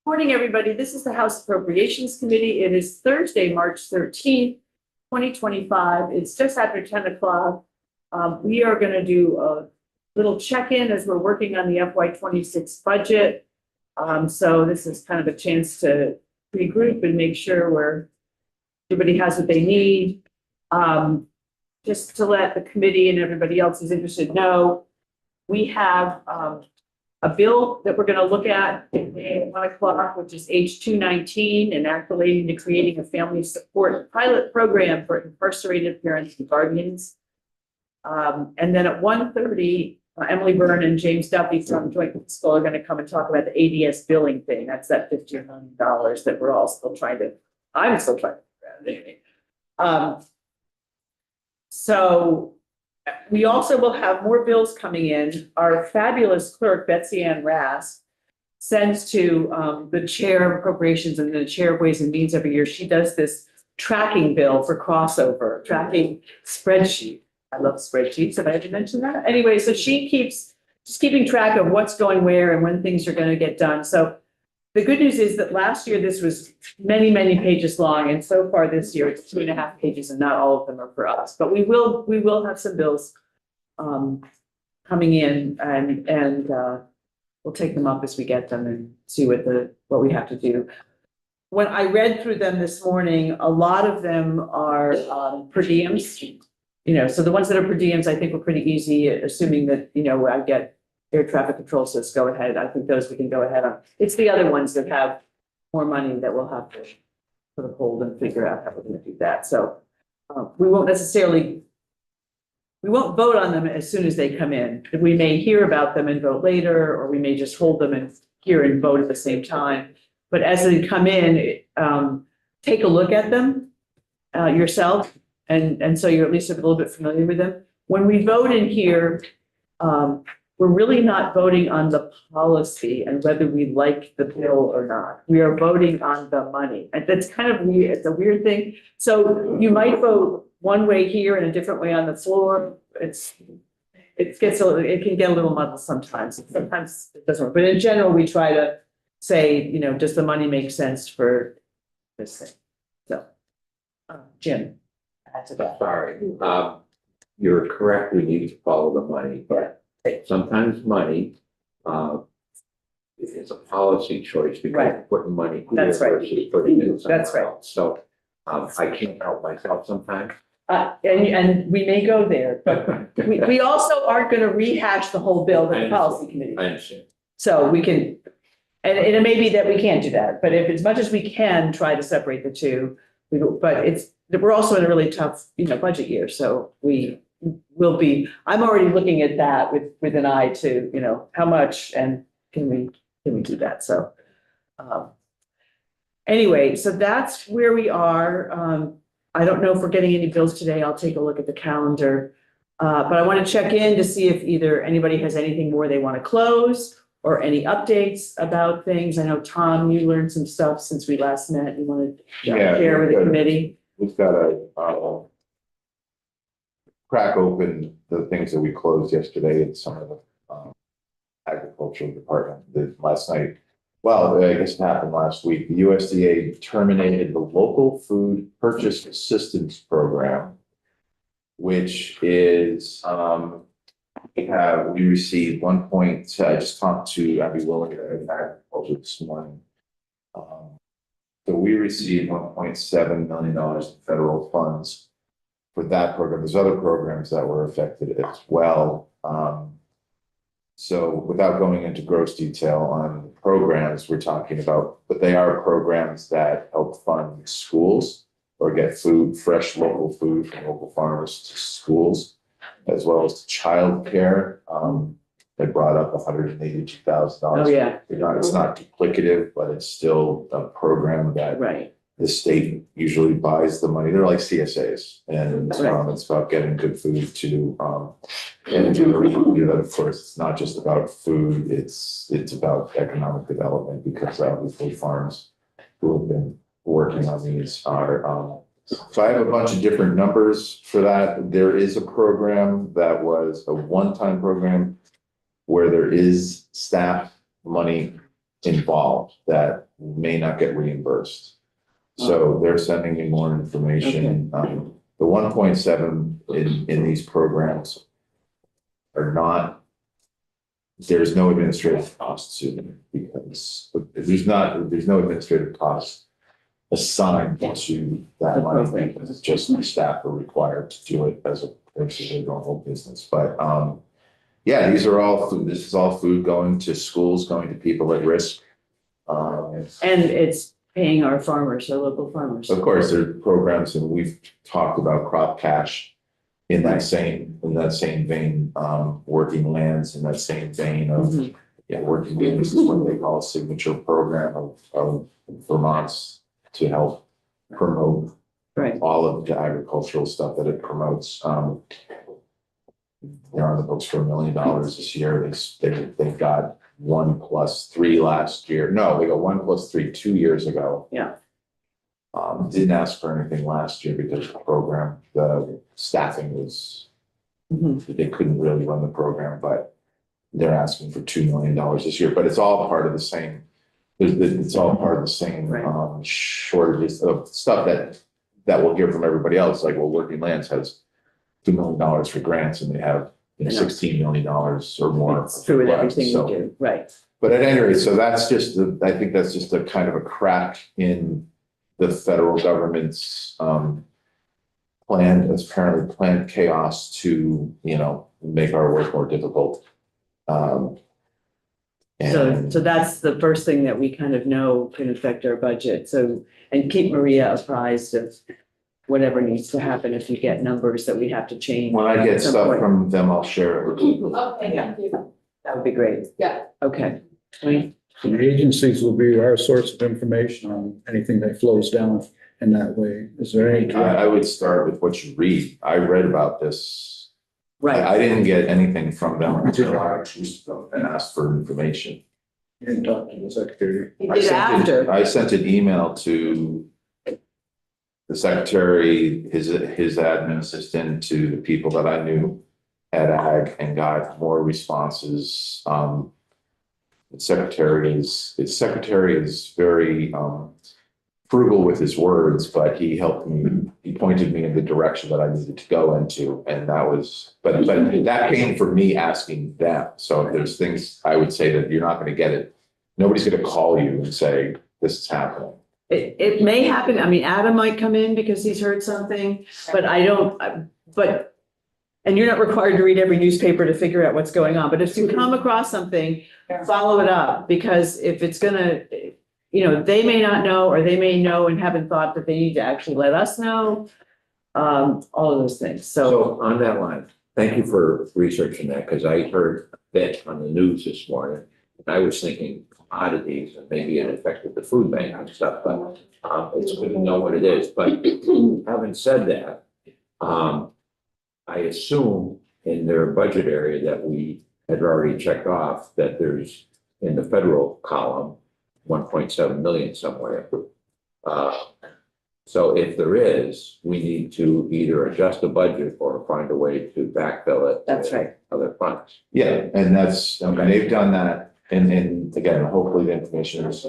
Morning, everybody. This is the House Appropriations Committee. It is Thursday, March 13th, 2025. It's just after 10 o'clock. We are going to do a little check-in as we're working on the FY26 budget. So this is kind of a chance to regroup and make sure everybody has what they need. Just to let the committee and everybody else who's interested know, we have a bill that we're going to look at at 1 o'clock, which is H219, and act relating to creating a family support pilot program for incarcerated parents and guardians. And then at 1:30, Emily Byrne and James Duffy from Joint Fiscal are going to come and talk about the ADS billing thing. That's that $15 million that we're all still trying to, I'm still trying to figure out anyway. So we also will have more bills coming in. Our fabulous clerk, Betsy Ann Rask, sends to the chair of appropriations and the chair of ways and means every year. She does this tracking bill for crossover, tracking spreadsheet. I love spreadsheets. Have I ever mentioned that? Anyway, so she keeps just keeping track of what's going where and when things are going to get done. So the good news is that last year this was many, many pages long, and so far this year it's 2.5 pages, and not all of them are for us. But we will have some bills coming in, and we'll take them up as we get them and see what we have to do. When I read through them this morning, a lot of them are per diems. So the ones that are per diems, I think were pretty easy, assuming that I get air traffic control says go ahead. I think those we can go ahead on. It's the other ones that have more money that we'll have to sort of hold and figure out how we're going to do that. So we won't vote on them as soon as they come in. We may hear about them and vote later, or we may just hold them and hear and vote at the same time. But as they come in, take a look at them yourself, and so you're at least a little bit familiar with them. When we vote in here, we're really not voting on the policy and whether we like the bill or not. We are voting on the money. And that's kind of weird. It's a weird thing. So you might vote one way here and a different way on the floor. It can get a little muddled sometimes. Sometimes it doesn't work. But in general, we try to say, does the money make sense for this thing? So, Jim, add to that. Sorry. You're correct. We need to follow the money, but sometimes money is a policy choice because Right. you're putting money here That's right. versus putting it somewhere That's right. else. So I can't help myself sometimes. And we may go there, but we also aren't going to rehash the whole bill to the policy committee. I understand. So we can, and it may be that we can't do that, but if as much as we can try to separate the two, we're also in a really tough, budget year. So we will be, I'm already looking at that with an eye to, how much and can we do that? So anyway, so that's where we are. I don't know if we're getting any bills today. I'll take a look at the calendar. But I want to check in to see if either anybody has anything more they want to close or any updates about things. I know, Tom, you learned some stuff since we last met. You wanted to share with the committee. We've got to crack open the things that we closed yesterday in some of the agricultural department did last night. Well, I guess it happened last week. The USDA terminated the Local Food Purchase Assistance Program, which is we received I just talked to Abby Willing at agriculture this morning. So we received $1.7 million in federal funds for that program. There's other programs that were affected as well. So without going into gross detail on programs we're talking about, but they are programs that help fund schools or get fresh local food from local farmers to schools, as well as childcare. They brought up $182,000. Oh, yeah. It's not duplicative, but it's still a program that the state usually buys the money. They're like CSAs, and it's about getting good food to and of course it's not just about food, it's about economic development, because obviously farms who have been working on these are so I have a bunch of different numbers for that. There is a program that was a one-time program where there is staff money involved that may not get reimbursed. So they're sending me more information. The 1.7 in these programs are not, there's no administrative costs to them because there's no administrative costs assigned to that money because it's just the staff are required to do it as a normal business. But yeah, these are all food. This is all food going to schools, going to people at risk. And it's paying our farmers, our local farmers. Of course, there are programs, and we've talked about crop cash in that same vein, working lands in that same vein of, yeah, working lands is what they call a signature program of Vermont's to help promote all of the agricultural stuff that it promotes. They're on the books for $1 million this year. They got 1+3 last year. No, they got 1+3 2 years ago. Yeah. Didn't ask for anything last year because the staffing was, they couldn't really run the program, but they're asking for $2 million this year. But it's all part of the same. It's all part of the same shortages of stuff that we'll hear from everybody else. Like, well, Working Lands has $2 million for grants, and they have $16 million or more. It's true with everything we do, right? But at any rate, so that's just I think that's just a kind of a crack in the federal government's planned chaos to, make our work more difficult. So that's the first thing that we kind of know can affect our budget. So, and keep Maria apprised of whatever needs to happen if you get numbers that we have to change. When I get stuff from them, I'll share it with you. Okay, thank you. That would be great. Yeah. Okay. The agencies will be our source of information on anything that flows down in that way. Is there any? I would start with what you read. I read about this. Right. I didn't get anything from them until I accused them and asked for information. You didn't talk to the secretary. You did after. I sent an email to the secretary, his admin assistant, to the people that I knew at Ag, and got more responses. The secretary is very frugal with his words, but he helped me. He pointed me in the direction that I needed to go into, and that was. But that came from me asking them. So if there's things, I would say that you're not going to get it. Nobody's going to call you and say this is happening. It may happen. I mean, Adam might come in because he's heard something, but I don't, and you're not required to read every newspaper to figure out what's going on. But if you come across something, follow it up, because if it's gonna, they may not know, or they may know and haven't thought that they need to actually let us know. All of those things. So on that line, thank you for researching that, because I heard a bit on the news this morning. And I was thinking oddities, and maybe it affected the food bank and stuff, but it's good to know what it is. But having said that, I assume in their budget area that we had already checked off that there's in the federal column 1.7 million somewhere. So if there is, we need to either adjust the budget or find a way to backfill it. That's right. Other funds. Yeah, and they've done that. And again, hopefully the information is,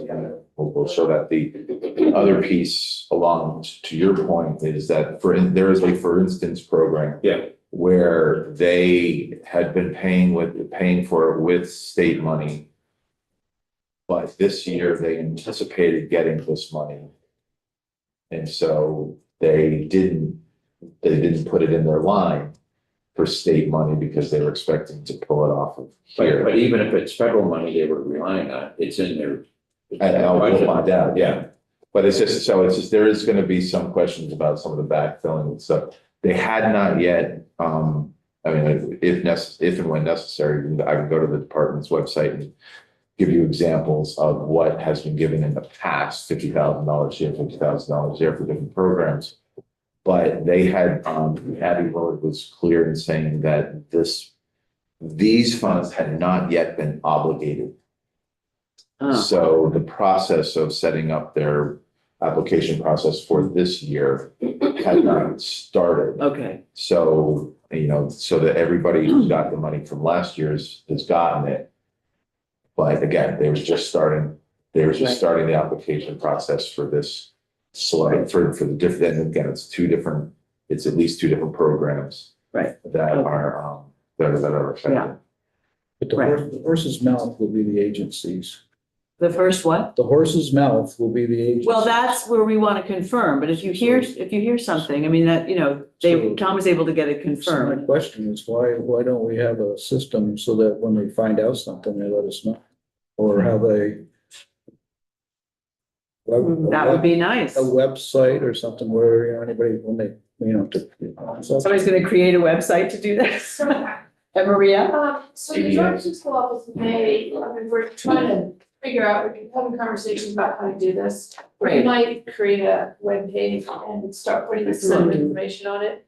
will show that the other piece along to your point is that there is a for instance program. Yeah. Where they had been paying for it with state money. But this year they anticipated getting this money. And so they didn't put it in their line for state money because they were expecting to pull it off of here. But even if it's federal money they were relying on, it's in their. And I'll find out, yeah. But it's just, there is gonna be some questions about some of the backfilling and stuff. They had not yet, if and when necessary, I would go to the department's website and give you examples of what has been given in the past, $50,000 here, $50,000 there for different programs. But they had, Abby Willard was clear in saying that these funds had not yet been obligated. So the process of setting up their application process for this year had not started. Okay. So, so that everybody who got the money from last year's has gotten it. But again, they were just starting They're just Right. starting the application process for this select, for the different, and again, it's at least two different programs. Right. That are, that are affected. Yeah. But the the horse's mouth will be the agencies. The first what? The horse's mouth will be the agency. Well, that's where we want to confirm, but if you hear something, I mean, that, Tom was able to get it So my confirmed. question is, why don't we have a system so that when they find out something, they let us know? Or have a That would be nice. a website or something where, anybody, when they, Somebody's gonna create a website to do this. And Maria? So the Georgia School Office may, we're trying to figure out, we're having conversations about how to do this. We Right. might create a web page and start putting some information on it.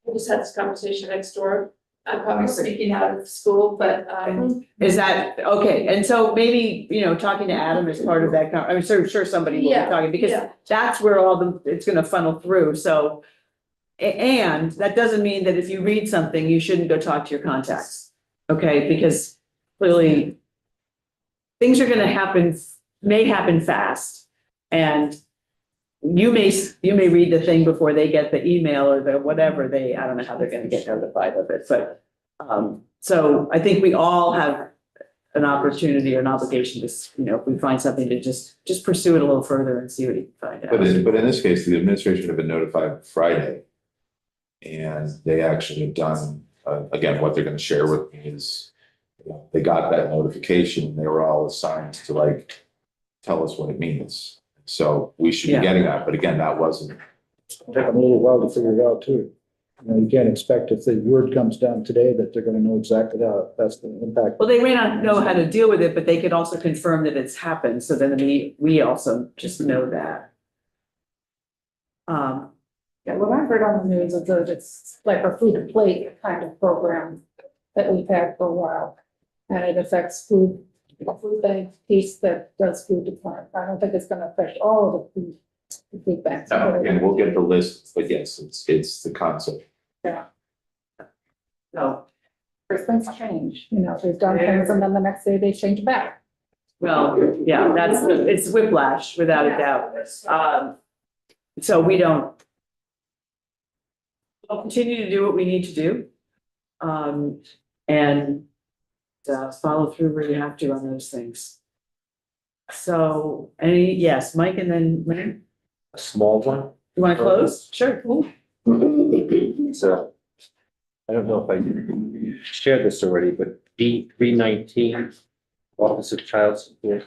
We just had this conversation next door. I'm probably speaking out of school, but, Is that, okay, and so maybe, talking to Adam is part of that, I'm sure somebody will be Yeah, talking, because yeah. that's where it's gonna funnel through, so. And that doesn't mean that if you read something, you shouldn't go talk to your contacts, okay, because clearly. Things are gonna may happen fast, and you may read the thing before they get the email or the whatever, I don't know how they're gonna get notified of it, but. So I think we all have an opportunity or an obligation to, if we find something, to just pursue it a little further and see what you can find out. But in this case, the administration have been notified Friday. And they actually have done, again, what they're gonna share with me is, they got that notification, they were all assigned to tell us what it means. So we should be Yeah. getting that, but again, that wasn't. Take them a little while to figure it out too. You can't expect if the word comes down today that they're gonna know exactly how that's gonna impact. Well, they may not know how to deal with it, but they could also confirm that it's happened, so then we also just know that. Yeah, what I've heard on the news is that it's like a food to plate kind of program that we've had for a while. And it affects the food bank piece that does food department. I don't think it's gonna affect all of the food banks. And we'll get the list, but yes, it's the concept. So, First things change, they've done things and then the next day they change back. well, yeah, it's whiplash, without a doubt. So we'll continue to do what we need to do. And follow through where you have to on those things. So, yes, Mike, and then Lynn, A small one. you wanna close? Sure, cool. So I don't know if I shared this already, but B 319, Office of Child Support.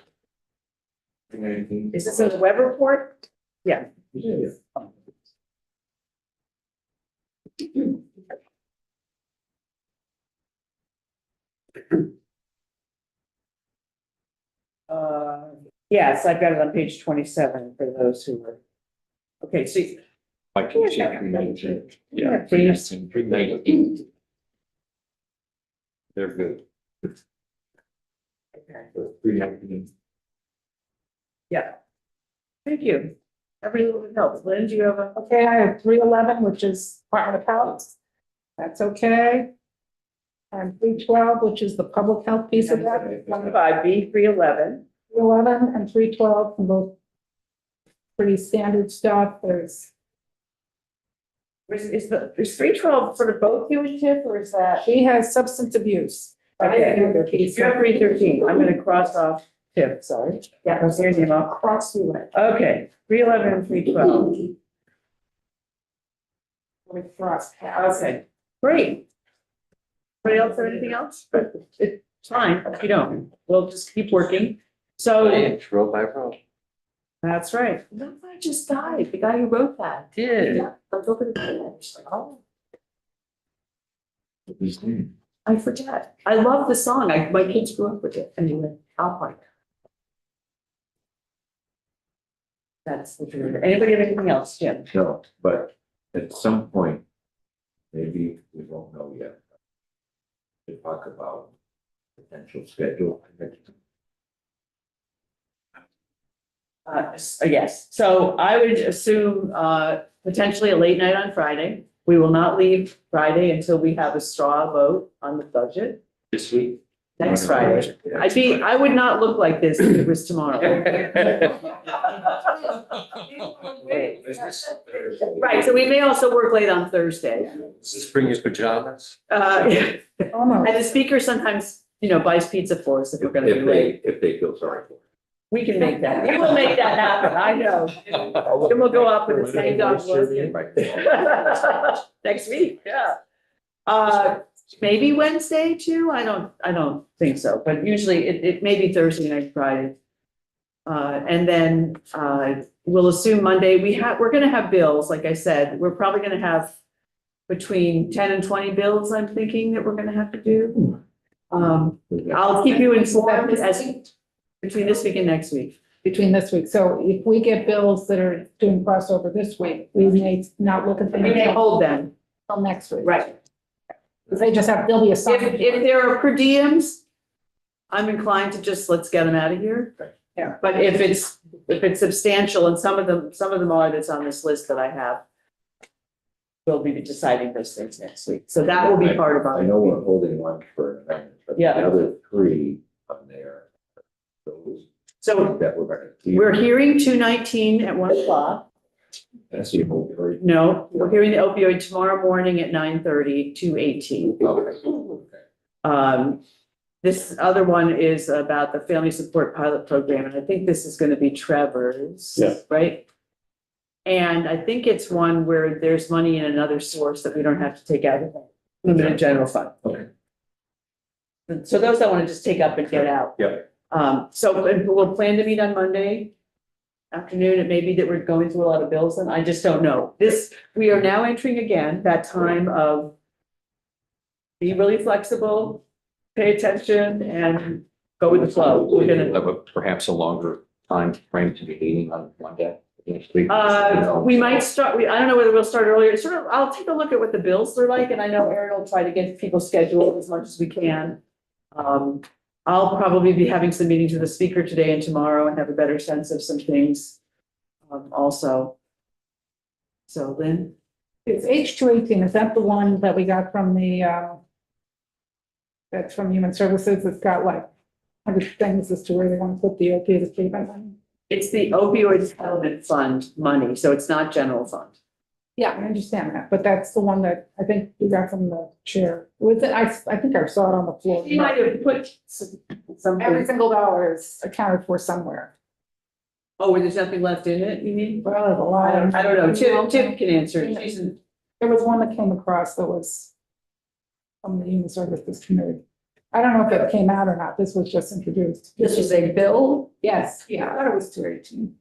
Is this a web report? Yeah. Yes, I've got it on page 27 for those who were. Okay, so I can check 319. Yeah, Yeah, please. 319. They're good. 319. yeah. Thank you. Every little bit helps. Lynn, do you have a? Okay, I have 311, which is Department of Health. That's okay. And 312, which is the public health piece of that. 5B, 311. 311 and 312 from both pretty standard stuff. There's Is 312 sort of both you and Tiff, or is that? She has substance abuse. Okay, you have 313. I'm gonna cross off Tiff, sorry. Yeah, I'll say your name off. Cross through it. Okay, 311 and 312. With frost. Okay, great. Anybody else have anything else? It's fine if you don't. We'll just keep working. So Row by row. that's right. That guy just died. The guy who wrote that. Did. Yeah, look over the page. Oh, I forget. I love the song. My kids grew up with it. Anyway, I'll find it. That's the truth. Anybody have anything else, Jim? No, but at some point, maybe we won't know yet. To talk about potential schedule. Yes, so I would assume, potentially a late night on Friday. We will not leave Friday until we have a straw vote on the budget. This week. Next Friday. I would not look like this if it was tomorrow. Right, so we may also work late on Thursday. Just bring your pajamas. And Almost. the speaker sometimes, buys pizza for us if we're gonna be late. If they feel sorry for it. We can make that, we will make that happen, I know. Then we'll go up with the same dog next week, yeah. Maybe Wednesday too, I don't think so, but usually it may be Thursday night, Friday. And then, we'll assume Monday, we're gonna have bills, like I said, we're probably gonna have between 10 and 20 bills, I'm thinking that we're gonna have to do. I'll keep you informed between this week and next week. Between this week. So if we get bills that are doing crossover this week, we may not look at them We may hold them, until next week. right. Because they'll be If assigned. there are per diems, I'm inclined to just, let's get them out of here. Yeah. But if it's substantial, and some of them are that's on this list that I have, we'll be deciding those things next week. So that will be part of our. I know we're holding one for an amendment, but the Yeah. other three on there. Those So that we're gonna. keep. we're hearing 219 at 1:00. That's the whole three. No, we're hearing the opioid tomorrow morning at 9:30, 218. Okay. This other one is about the family support pilot program, and I think this is gonna be Trevor's. Yeah. Right? And I think it's one where there's money in another source that we don't have to take out of the limited general fund. Okay. So those I wanna just take up and get out. Yep. So we'll plan to meet on Monday afternoon. It may be that we're going through a lot of bills, and I just don't know. We are now entering again that time of be really flexible, pay attention, and go with the flow. We're gonna, Have perhaps a longer time frame to be meeting on one day next week. we might start, I don't know whether we'll start earlier. I'll take a look at what the bills are like, and I know Erin will try to get people scheduled as much as we can. I'll probably be having some meetings with the speaker today and tomorrow and have a better sense of some things, also. So Lynn? It's H218, is that the one that we got from that's from Human Services? It's got like 100 things as to where they want to put the opioid treatment money. It's the opioid settlement fund money, so it's not general fund. Yeah, I understand that, but that's the one that I think we got from the chair. Was it, I think I saw it on the floor. You might have put some. Every single dollar is accounted for somewhere. Oh, where there's nothing left in it, you mean? Well, there's a lot. I don't know, Tim can answer it. She's in- There was one that came across that was from the Human Services Committee. I don't know if it came out or not. This was just introduced. This was a bill. Yes, yeah, I thought it was 218.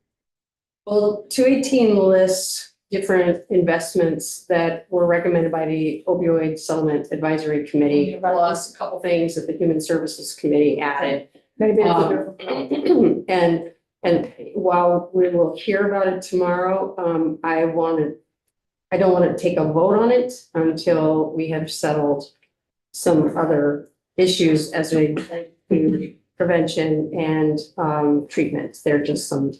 Well, 218 lists different investments that were recommended by the opioid settlement advisory committee, plus a couple things that the Human Services Committee added. Maybe it's a different. And while we will hear about it tomorrow, I don't want to take a vote on it until we have settled some other issues as we to prevention and treatments. They're just some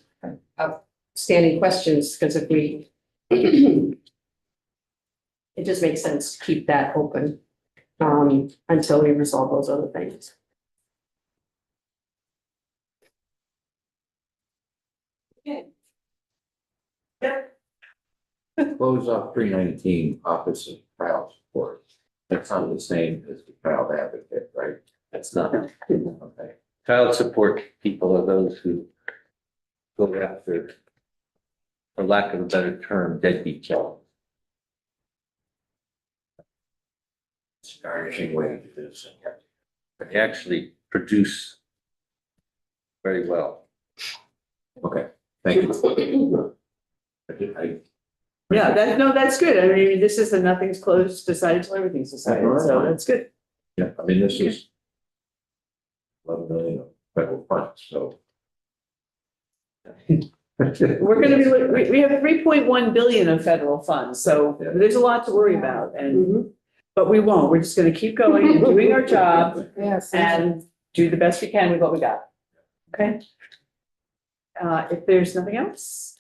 outstanding questions, because if we it just makes sense to keep that open until we resolve those other things. Close off 319 Office of Child Support. That's not the same as the child advocate, right? That's not. Okay. Child support people are those who go after, for lack of a better term, deadbeat children. Astonishing way to do this. They actually produce very well. Okay, thank you. I- Yeah, that's good. I mean, this is nothing's closed, decided till everything's decided, so that's good. Yeah, I mean, this is 11 million of federal funds, so. We're gonna be, we have 3.1 billion of federal funds, so there's a lot to worry about, but we won't. We're just gonna keep going and doing our job Yes. and do the best we can with what we got. Okay? If there's nothing else,